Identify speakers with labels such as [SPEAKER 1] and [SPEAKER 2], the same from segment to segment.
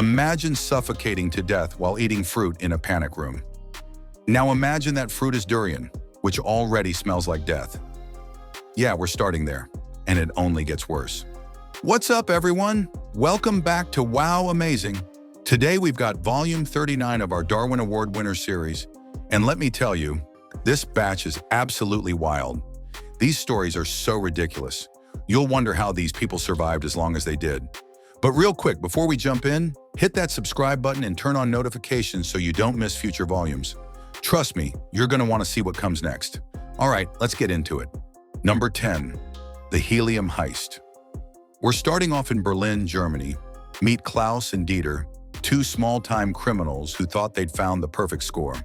[SPEAKER 1] Imagine suffocating to death while eating fruit in a panic room. Now imagine that fruit is durian, which already smells like death. Yeah, we're starting there, and it only gets worse. What's up, everyone? Welcome back to Wow Amazing. Today we've got volume 39 of our Darwin Award winner series, and let me tell you, this batch is absolutely wild. These stories are so ridiculous. You'll wonder how these people survived as long as they did. But real quick, before we jump in, hit that subscribe button and turn on notifications so you don't miss future volumes. Trust me, you're going to want to see what comes next. All right, let's get into it. Number 10, the helium heist. We're starting off in Berlin, Germany. Meet Klaus and Dieter, two small-time criminals who thought they'd found the perfect score.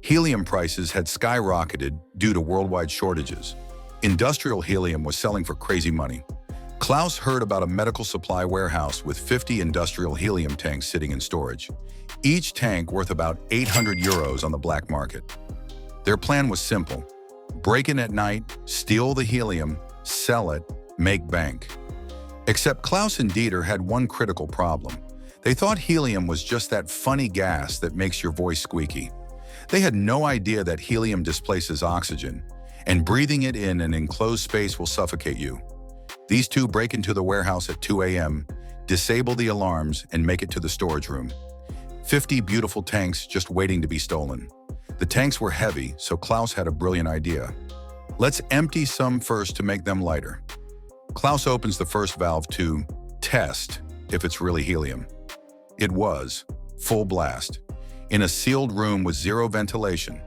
[SPEAKER 1] Helium prices had skyrocketed due to worldwide shortages. Industrial helium was selling for crazy money. Klaus heard about a medical supply warehouse with 50 industrial helium tanks sitting in storage, each tank worth about 800 euros on the black market. Their plan was simple: break in at night, steal the helium, sell it, make bank. Except Klaus and Dieter had one critical problem. They thought helium was just that funny gas that makes your voice squeaky. They had no idea that helium displaces oxygen, and breathing it in an enclosed space will suffocate you. These two break into the warehouse at 2 a.m., disable the alarms, and make it to the storage room. 50 beautiful tanks just waiting to be stolen. The tanks were heavy, so Klaus had a brilliant idea. Let's empty some first to make them lighter. Klaus opens the first valve to test if it's really helium. It was full blast. In a sealed room with zero ventilation.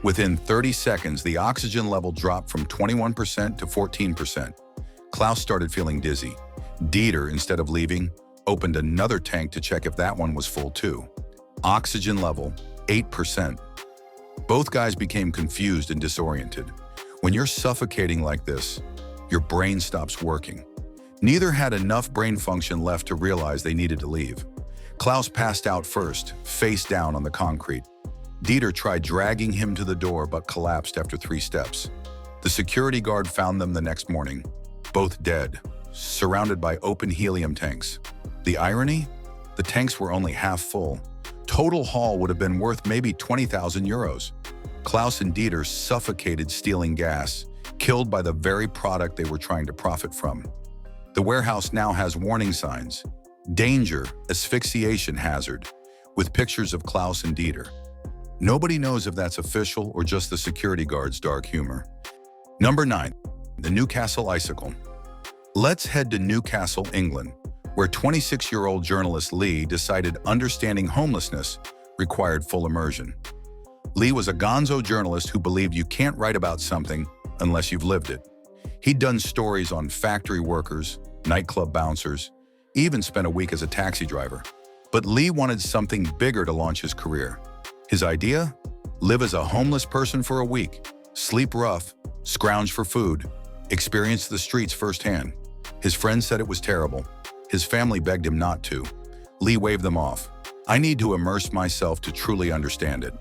[SPEAKER 1] Within 30 seconds, the oxygen level dropped from 21% to 14%. Klaus started feeling dizzy. Dieter, instead of leaving, opened another tank to check if that one was full too. Oxygen level, 8%. Both guys became confused and disoriented. When you're suffocating like this, your brain stops working. Neither had enough brain function left to realize they needed to leave. Klaus passed out first, face down on the concrete. Dieter tried dragging him to the door but collapsed after 3 steps. The security guard found them the next morning, both dead, surrounded by open helium tanks. The irony? The tanks were only half full. Total haul would have been worth maybe 20,000 euros. Klaus and Dieter suffocated stealing gas, killed by the very product they were trying to profit from. The warehouse now has warning signs. Danger, asphyxiation hazard, with pictures of Klaus and Dieter. Nobody knows if that's official or just the security guard's dark humor. Number 9, the Newcastle icicle. Let's head to Newcastle, England, where 26-year-old journalist Lee decided understanding homelessness required full immersion. Lee was a gonzo journalist who believed you can't write about something unless you've lived it. He'd done stories on factory workers, nightclub bouncers, even spent a week as a taxi driver. But Lee wanted something bigger to launch his career. His idea? Live as a homeless person for a week, sleep rough, scrounge for food, experience the streets firsthand. His friends said it was terrible. His family begged him not to. Lee waved them off. I need to immerse myself to truly understand it.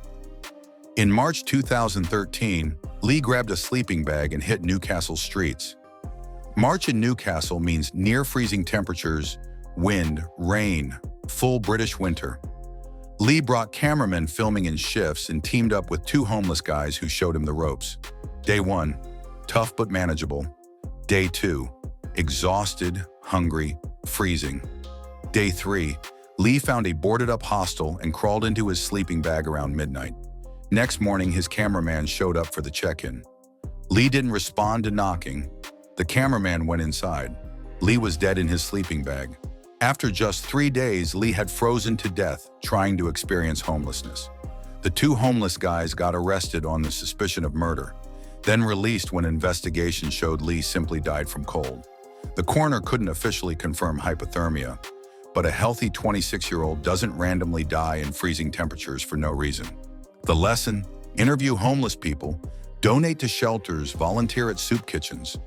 [SPEAKER 1] In March 2013, Lee grabbed a sleeping bag and hit Newcastle streets. March in Newcastle means near freezing temperatures, wind, rain, full British winter. Lee brought cameramen filming in shifts and teamed up with 2 homeless guys who showed him the ropes. Day 1, tough but manageable. Day 2, exhausted, hungry, freezing. Day 3, Lee found a boarded-up hostel and crawled into his sleeping bag around midnight. Next morning, his cameraman showed up for the check-in. Lee didn't respond to knocking. The cameraman went inside. Lee was dead in his sleeping bag. After just 3 days, Lee had frozen to death trying to experience homelessness. The 2 homeless guys got arrested on the suspicion of murder, then released when investigation showed Lee simply died from cold. The coroner couldn't officially confirm hypothermia, but a healthy 26-year-old doesn't randomly die in freezing temperatures for no reason. The lesson? Interview homeless people, donate to shelters, volunteer at soup kitchens.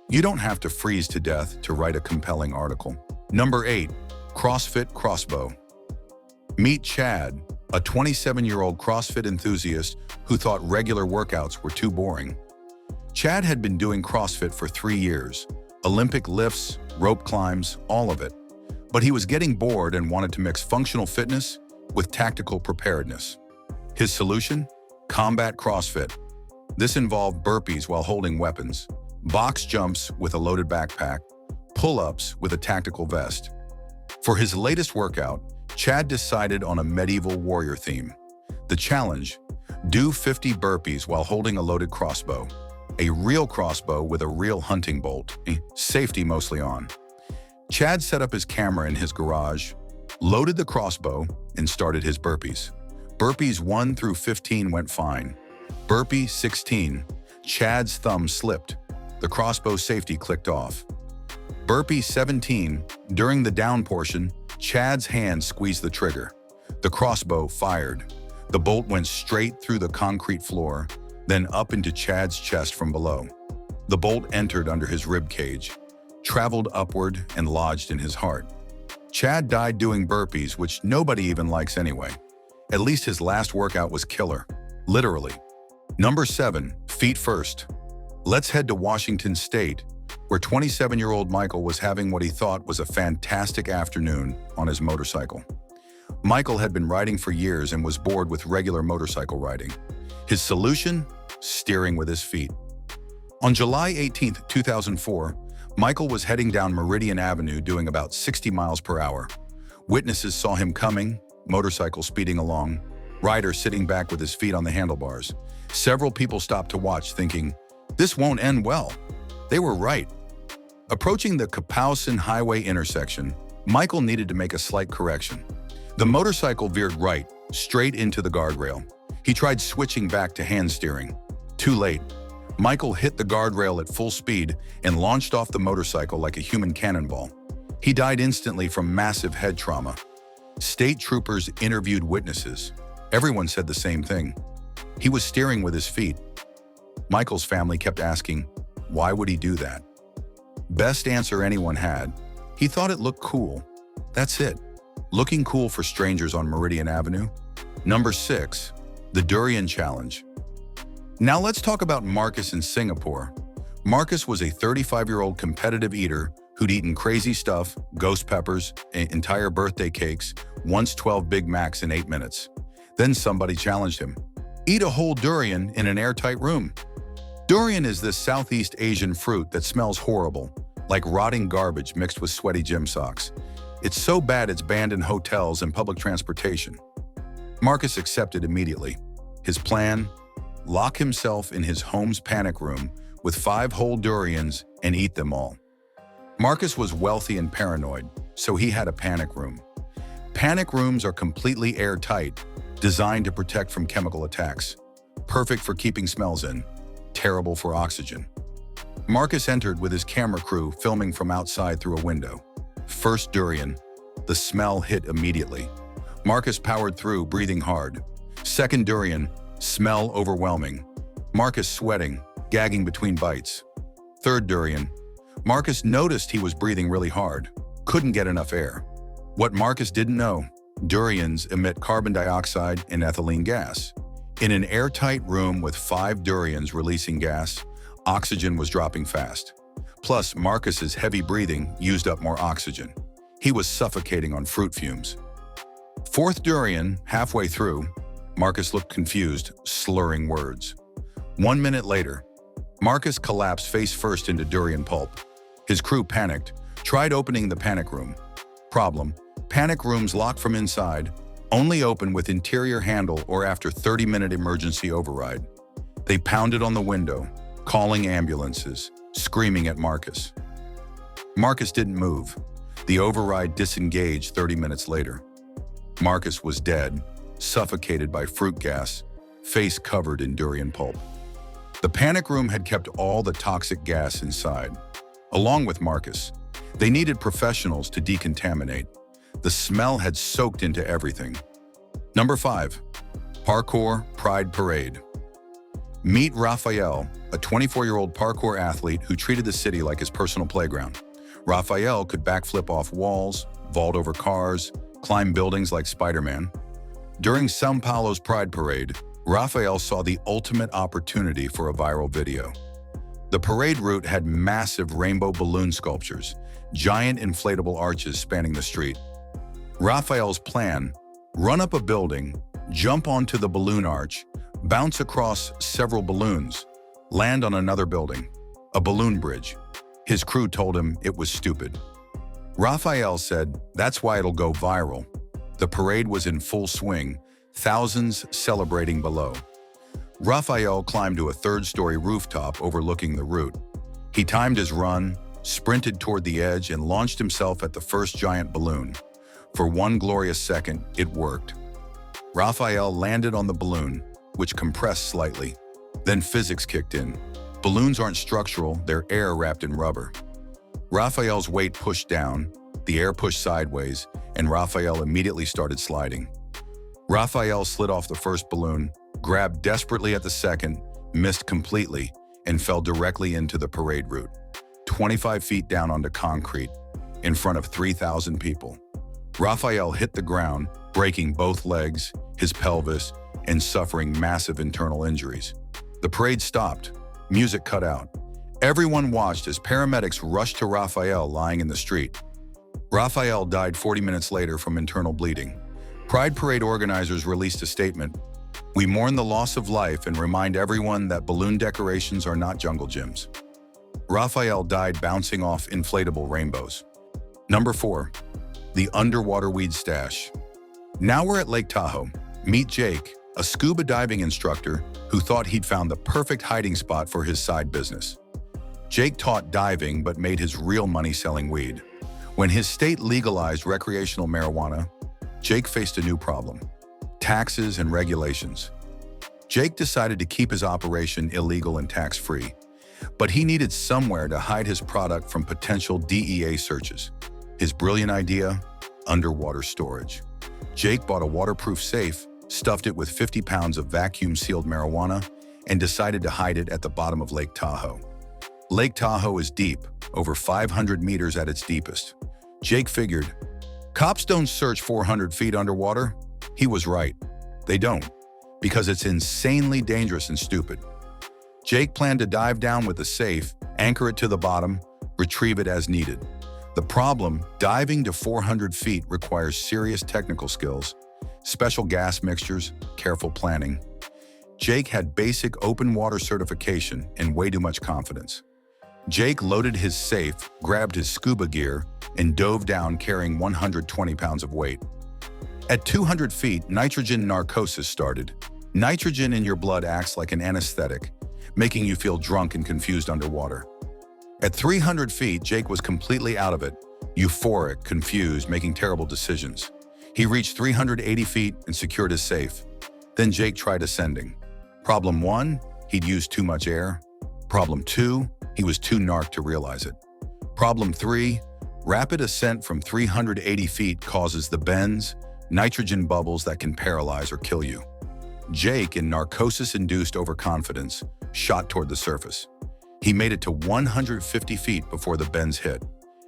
[SPEAKER 1] You don't have to freeze to death to write a compelling article. Number 8, CrossFit Crossbow. Meet Chad, a 27-year-old CrossFit enthusiast who thought regular workouts were too boring. Chad had been doing CrossFit for 3 years. Olympic lifts, rope climbs, all of it. But he was getting bored and wanted to mix functional fitness with tactical preparedness. His solution? Combat CrossFit. This involved burpees while holding weapons, box jumps with a loaded backpack, pull-ups with a tactical vest. For his latest workout, Chad decided on a medieval warrior theme. The challenge: do 50 burpees while holding a loaded crossbow. A real crossbow with a real hunting bolt, safety mostly on. Chad set up his camera in his garage, loaded the crossbow, and started his burpees. Burpees 1 through 15 went fine. Burpee 16, Chad's thumb slipped. The crossbow safety clicked off. Burpee 17, during the down portion, Chad's hand squeezed the trigger. The crossbow fired. The bolt went straight through the concrete floor, then up into Chad's chest from below. The bolt entered under his rib cage, traveled upward, and lodged in his heart. Chad died doing burpees, which nobody even likes anyway. At least his last workout was killer. Literally. Number 7, feet first. Let's head to Washington State, where 27-year-old Michael was having what he thought was a fantastic afternoon on his motorcycle. Michael had been riding for years and was bored with regular motorcycle riding. His solution? Steering with his feet. On July 18, 2004, Michael was heading down Meridian Avenue doing about 60 miles per hour. Witnesses saw him coming, motorcycle speeding along, rider sitting back with his feet on the handlebars. Several people stopped to watch, thinking, "This won't end well." They were right. Approaching the Kapowsin Highway intersection, Michael needed to make a slight correction. The motorcycle veered right, straight into the guardrail. He tried switching back to hand steering. Too late. Michael hit the guardrail at full speed and launched off the motorcycle like a human cannonball. He died instantly from massive head trauma. State troopers interviewed witnesses. Everyone said the same thing. He was steering with his feet. Michael's family kept asking, why would he do that? Best answer anyone had: he thought it looked cool. That's it. Looking cool for strangers on Meridian Avenue. Number 6, the Durian Challenge. Now let's talk about Marcus in Singapore. Marcus was a 35-year-old competitive eater who'd eaten crazy stuff, ghost peppers, entire birthday cakes, once 12 Big Macs in 8 minutes. Then somebody challenged him. Eat a whole durian in an airtight room. Durian is this Southeast Asian fruit that smells horrible, like rotting garbage mixed with sweaty gym socks. It's so bad it's banned in hotels and public transportation. Marcus accepted immediately. His plan? Lock himself in his home's panic room with 5 whole durians and eat them all. Marcus was wealthy and paranoid, so he had a panic room. Panic rooms are completely airtight, designed to protect from chemical attacks. Perfect for keeping smells in, terrible for oxygen. Marcus entered with his camera crew filming from outside through a window. First durian. The smell hit immediately. Marcus powered through, breathing hard. Second durian. Smell overwhelming. Marcus sweating, gagging between bites. Third durian. Marcus noticed he was breathing really hard. Couldn't get enough air. What Marcus didn't know: durians emit carbon dioxide and ethylene gas. In an airtight room with 5 durians releasing gas, oxygen was dropping fast. Plus, Marcus's heavy breathing used up more oxygen. He was suffocating on fruit fumes. Fourth durian, halfway through, Marcus looked confused, slurring words. 1 minute later, Marcus collapsed face first into durian pulp. His crew panicked, tried opening the panic room. Problem: panic rooms lock from inside, only open with interior handle or after 30-minute emergency override. They pounded on the window, calling ambulances, screaming at Marcus. Marcus didn't move. The override disengaged 30 minutes later. Marcus was dead, suffocated by fruit gas, face covered in durian pulp. The panic room had kept all the toxic gas inside. Along with Marcus, they needed professionals to decontaminate. The smell had soaked into everything. Number 5, Parkour Pride Parade. Meet Raphael, a 24-year-old parkour athlete who treated the city like his personal playground. Raphael could backflip off walls, vault over cars, climb buildings like Spider-Man. During São Paulo's Pride Parade, Raphael saw the ultimate opportunity for a viral video. The parade route had massive rainbow balloon sculptures, giant inflatable arches spanning the street. Raphael's plan: run up a building, jump onto the balloon arch, bounce across several balloons, land on another building, a balloon bridge. His crew told him it was stupid. Raphael said, "That's why it'll go viral." The parade was in full swing, thousands celebrating below. Raphael climbed to a third-story rooftop overlooking the route. He timed his run, sprinted toward the edge, and launched himself at the first giant balloon. For one glorious second, it worked. Raphael landed on the balloon, which compressed slightly. Then physics kicked in. Balloons aren't structural, they're air wrapped in rubber. Raphael's weight pushed down, the air pushed sideways, and Raphael immediately started sliding. Raphael slid off the first balloon, grabbed desperately at the second, missed completely, and fell directly into the parade route, 25 feet down onto concrete, in front of 3,000 people. Raphael hit the ground, breaking both legs, his pelvis, and suffering massive internal injuries. The parade stopped. Music cut out. Everyone watched as paramedics rushed to Raphael lying in the street. Raphael died 40 minutes later from internal bleeding. Pride Parade organizers released a statement: "We mourn the loss of life and remind everyone that balloon decorations are not jungle gyms." Raphael died bouncing off inflatable rainbows. Number 4. The underwater weed stash. Now we're at Lake Tahoe. Meet Jake, a scuba diving instructor who thought he'd found the perfect hiding spot for his side business. Jake taught diving but made his real money selling weed. When his state legalized recreational marijuana, Jake faced a new problem: taxes and regulations. Jake decided to keep his operation illegal and tax-free, but he needed somewhere to hide his product from potential DEA searches. His brilliant idea: underwater storage. Jake bought a waterproof safe, stuffed it with 50 pounds of vacuum-sealed marijuana, and decided to hide it at the bottom of Lake Tahoe. Lake Tahoe is deep, over 500 meters at its deepest. Jake figured, cops don't search 400 feet underwater. He was right. They don't, because it's insanely dangerous and stupid. Jake planned to dive down with the safe, anchor it to the bottom, retrieve it as needed. The problem: diving to 400 feet requires serious technical skills, special gas mixtures, careful planning. Jake had basic open water certification and way too much confidence. Jake loaded his safe, grabbed his scuba gear, and dove down carrying 120 pounds of weight. At 200 feet, nitrogen narcosis started. Nitrogen in your blood acts like an anesthetic, making you feel drunk and confused underwater. At 300 feet, Jake was completely out of it, euphoric, confused, making terrible decisions. He reached 380 feet and secured his safe. Then Jake tried ascending. Problem 1, he'd used too much air. Problem 2, he was too narked to realize it. Problem 3, rapid ascent from 380 feet causes the bends, nitrogen bubbles that can paralyze or kill you. Jake, in narcosis-induced overconfidence, shot toward the surface. He made it to 150 feet before the bends hit.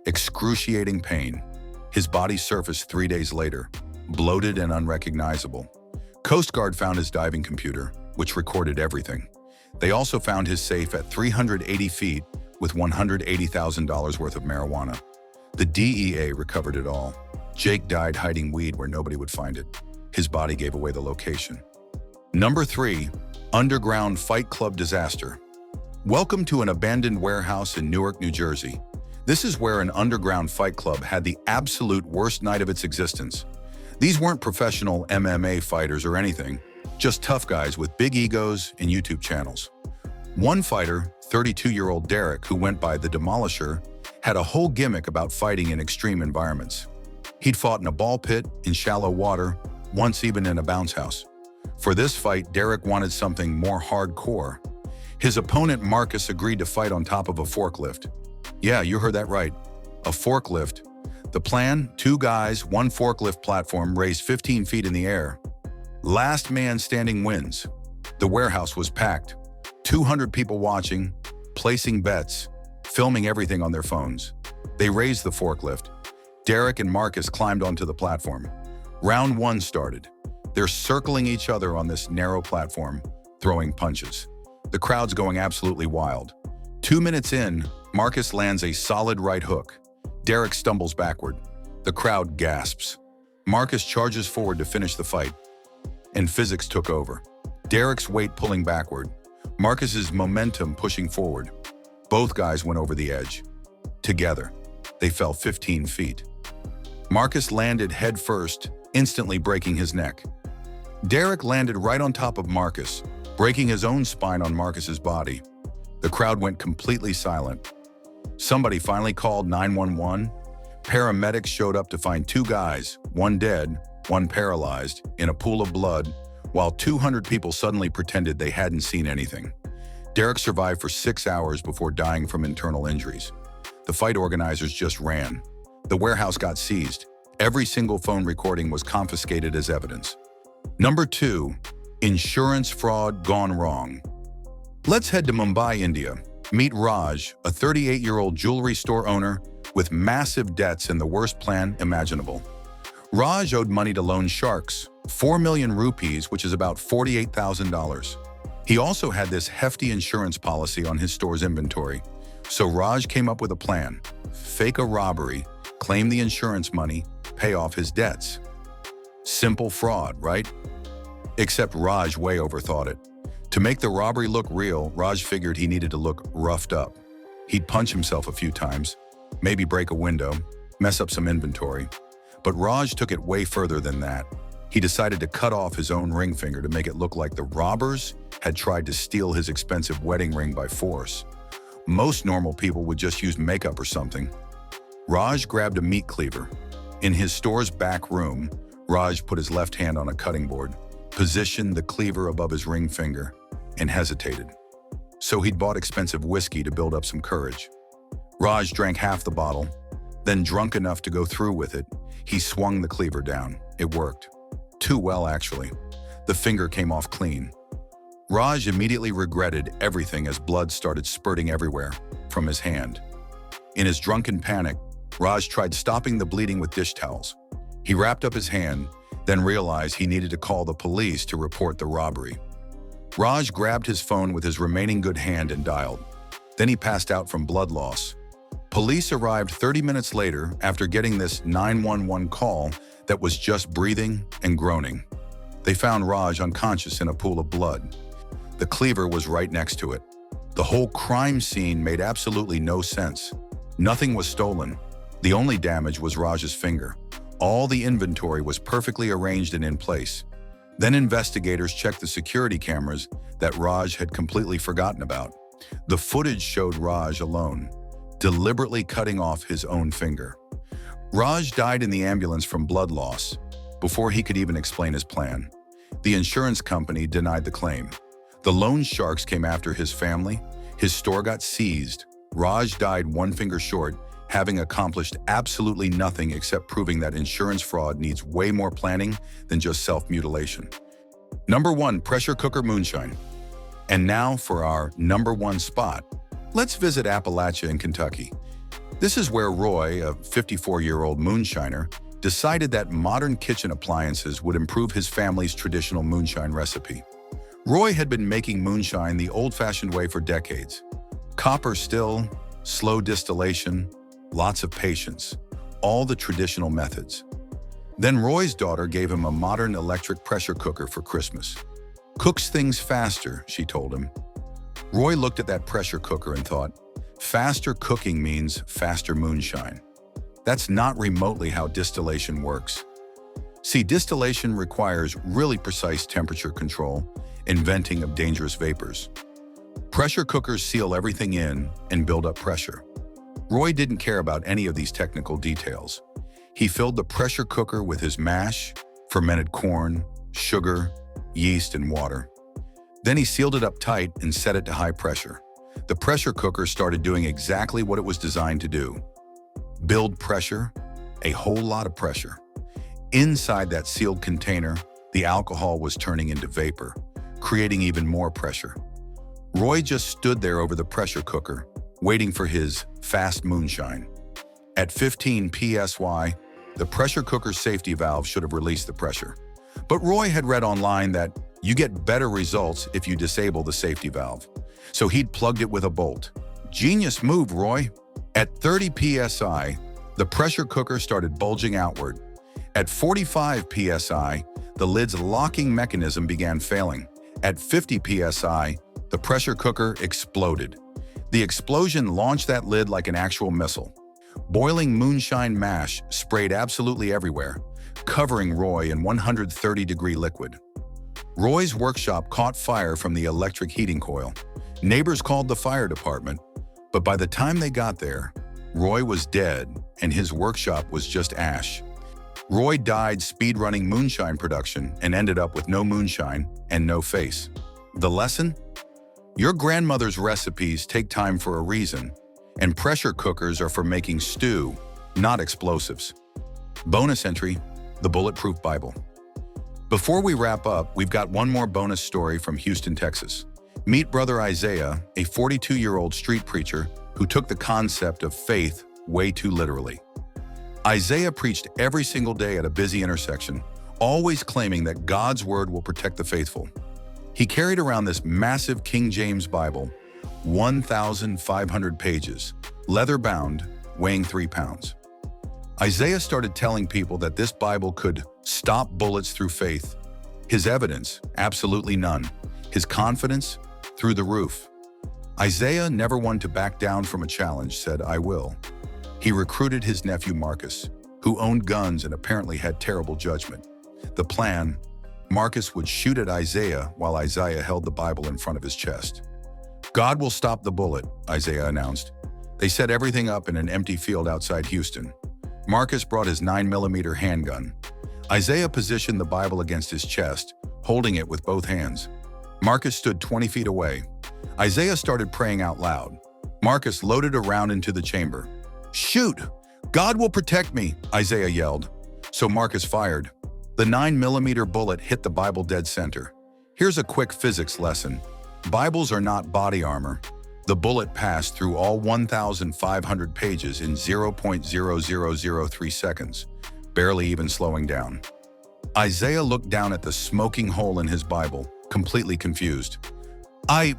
[SPEAKER 1] Excruciating pain. His body surfaced 3 days later, bloated and unrecognizable. Coast Guard found his diving computer, which recorded everything. They also found his safe at 380 feet with $180,000 worth of marijuana. The DEA recovered it all. Jake died hiding weed where nobody would find it. His body gave away the location. Number 3, underground fight club disaster. Welcome to an abandoned warehouse in Newark, New Jersey. This is where an underground fight club had the absolute worst night of its existence. These weren't professional MMA fighters or anything, just tough guys with big egos and YouTube channels. One fighter, 32-year-old Derek, who went by the Demolisher, had a whole gimmick about fighting in extreme environments. He'd fought in a ball pit, in shallow water, once even in a bounce house. For this fight, Derek wanted something more hardcore. His opponent, Marcus, agreed to fight on top of a forklift. Yeah, you heard that right. A forklift. The plan: 2 guys, 1 forklift platform raised 15 feet in the air. Last man standing wins. The warehouse was packed. 200 people watching, placing bets, filming everything on their phones. They raised the forklift. Derek and Marcus climbed onto the platform. Round 1 started. They're circling each other on this narrow platform, throwing punches. The crowd's going absolutely wild. 2 minutes in, Marcus lands a solid right hook. Derek stumbles backward. The crowd gasps. Marcus charges forward to finish the fight, and physics took over. Derek's weight pulling backward, Marcus's momentum pushing forward. Both guys went over the edge. Together, they fell 15 feet. Marcus landed head first, instantly breaking his neck. Derek landed right on top of Marcus, breaking his own spine on Marcus's body. The crowd went completely silent. Somebody finally called 911. Paramedics showed up to find two guys, one dead, one paralyzed, in a pool of blood, while 200 people suddenly pretended they hadn't seen anything. Derek survived for 6 hours before dying from internal injuries. The fight organizers just ran. The warehouse got seized. Every single phone recording was confiscated as evidence. Number 2, insurance fraud gone wrong. Let's head to Mumbai, India. Meet Raj, a 38-year-old jewelry store owner with massive debts and the worst plan imaginable. Raj owed money to loan sharks, 4 million rupees, which is about $48,000. He also had this hefty insurance policy on his store's inventory. So Raj came up with a plan. Fake a robbery, claim the insurance money, pay off his debts. Simple fraud, right? Except Raj way overthought it. To make the robbery look real, Raj figured he needed to look roughed up. He'd punch himself a few times, maybe break a window, mess up some inventory. But Raj took it way further than that. He decided to cut off his own ring finger to make it look like the robbers had tried to steal his expensive wedding ring by force. Most normal people would just use makeup or something. Raj grabbed a meat cleaver. In his store's back room, Raj put his left hand on a cutting board, positioned the cleaver above his ring finger, and hesitated. So he'd bought expensive whiskey to build up some courage. Raj drank half the bottle, then drunk enough to go through with it, he swung the cleaver down. It worked. Too well, actually. The finger came off clean. Raj immediately regretted everything as blood started spurting everywhere from his hand. In his drunken panic, Raj tried stopping the bleeding with dish towels. He wrapped up his hand, then realized he needed to call the police to report the robbery. Raj grabbed his phone with his remaining good hand and dialed. Then he passed out from blood loss. Police arrived 30 minutes later after getting this 911 call that was just breathing and groaning. They found Raj unconscious in a pool of blood. The cleaver was right next to it. The whole crime scene made absolutely no sense. Nothing was stolen. The only damage was Raj's finger. All the inventory was perfectly arranged and in place. Then investigators checked the security cameras that Raj had completely forgotten about. The footage showed Raj alone, deliberately cutting off his own finger. Raj died in the ambulance from blood loss before he could even explain his plan. The insurance company denied the claim. The loan sharks came after his family. His store got seized. Raj died one finger short, having accomplished absolutely nothing except proving that insurance fraud needs way more planning than just self-mutilation. Number 1, pressure cooker moonshine. And now for our number 1 spot. Let's visit Appalachia in Kentucky. This is where Roy, a 54-year-old moonshiner, decided that modern kitchen appliances would improve his family's traditional moonshine recipe. Roy had been making moonshine the old-fashioned way for decades. Copper still, slow distillation, lots of patience, all the traditional methods. Then Roy's daughter gave him a modern electric pressure cooker for Christmas. Cooks things faster, she told him. Roy looked at that pressure cooker and thought, faster cooking means faster moonshine. That's not remotely how distillation works. See, distillation requires really precise temperature control and venting of dangerous vapors. Pressure cookers seal everything in and build up pressure. Roy didn't care about any of these technical details. He filled the pressure cooker with his mash, fermented corn, sugar, yeast, and water. Then he sealed it up tight and set it to high pressure. The pressure cooker started doing exactly what it was designed to do. Build pressure, a whole lot of pressure. Inside that sealed container, the alcohol was turning into vapor, creating even more pressure. Roy just stood there over the pressure cooker, waiting for his fast moonshine. At 15 PSY, the pressure cooker's safety valve should have released the pressure. But Roy had read online that you get better results if you disable the safety valve. So he'd plugged it with a bolt. Genius move, Roy. At 30 psi, the pressure cooker started bulging outward. At 45 psi, the lid's locking mechanism began failing. At 50 psi, the pressure cooker exploded. The explosion launched that lid like an actual missile. Boiling moonshine mash sprayed absolutely everywhere, covering Roy in 130-degree liquid. Roy's workshop caught fire from the electric heating coil. Neighbors called the fire department, but by the time they got there, Roy was dead and his workshop was just ash. Roy died speedrunning moonshine production and ended up with no moonshine and no face. The lesson? Your grandmother's recipes take time for a reason, and pressure cookers are for making stew, not explosives. Bonus entry, the Bulletproof Bible. Before we wrap up, we've got one more bonus story from Houston, Texas. Meet Brother Isaiah, a 42-year-old street preacher who took the concept of faith way too literally. Isaiah preached every single day at a busy intersection, always claiming that God's word will protect the faithful. He carried around this massive King James Bible, 1,500 pages, leather-bound, weighing 3 pounds. Isaiah started telling people that this Bible could stop bullets through faith. His evidence, absolutely none. His confidence, through the roof. Isaiah, never one to back down from a challenge, said, "I will." He recruited his nephew Marcus, who owned guns and apparently had terrible judgment. The plan: Marcus would shoot at Isaiah while Isaiah held the Bible in front of his chest. "God will stop the bullet," Isaiah announced. They set everything up in an empty field outside Houston. Marcus brought his 9mm handgun. Isaiah positioned the Bible against his chest, holding it with both hands. Marcus stood 20 feet away. Isaiah started praying out loud. Marcus loaded a round into the chamber. "Shoot! God will protect me," Isaiah yelled. So Marcus fired. The 9mm bullet hit the Bible dead center. Here's a quick physics lesson. Bibles are not body armor. The bullet passed through all 1,500 pages in 0.0003 seconds, barely even slowing down. Isaiah looked down at the smoking hole in his Bible, completely confused. I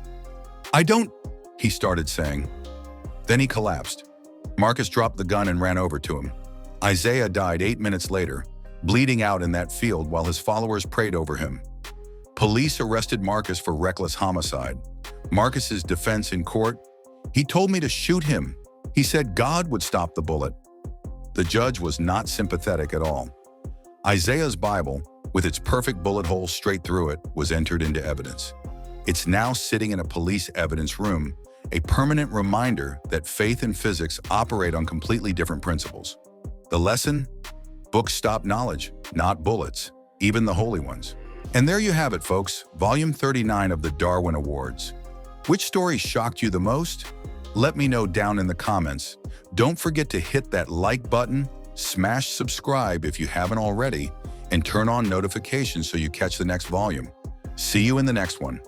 [SPEAKER 1] don't, he started saying. Then he collapsed. Marcus dropped the gun and ran over to him. Isaiah died 8 minutes later, bleeding out in that field while his followers prayed over him. Police arrested Marcus for reckless homicide. Marcus's defense in court: "He told me to shoot him. He said God would stop the bullet." The judge was not sympathetic at all. Isaiah's Bible, with its perfect bullet hole straight through it, was entered into evidence. It's now sitting in a police evidence room, a permanent reminder that faith and physics operate on completely different principles. The lesson? Books stop knowledge, not bullets, even the holy ones. And there you have it, folks, Volume 39 of the Darwin Awards. Which story shocked you the most? Let me know down in the comments. Don't forget to hit that like button, smash subscribe if you haven't already, and turn on notifications so you catch the next volume. See you in the next one.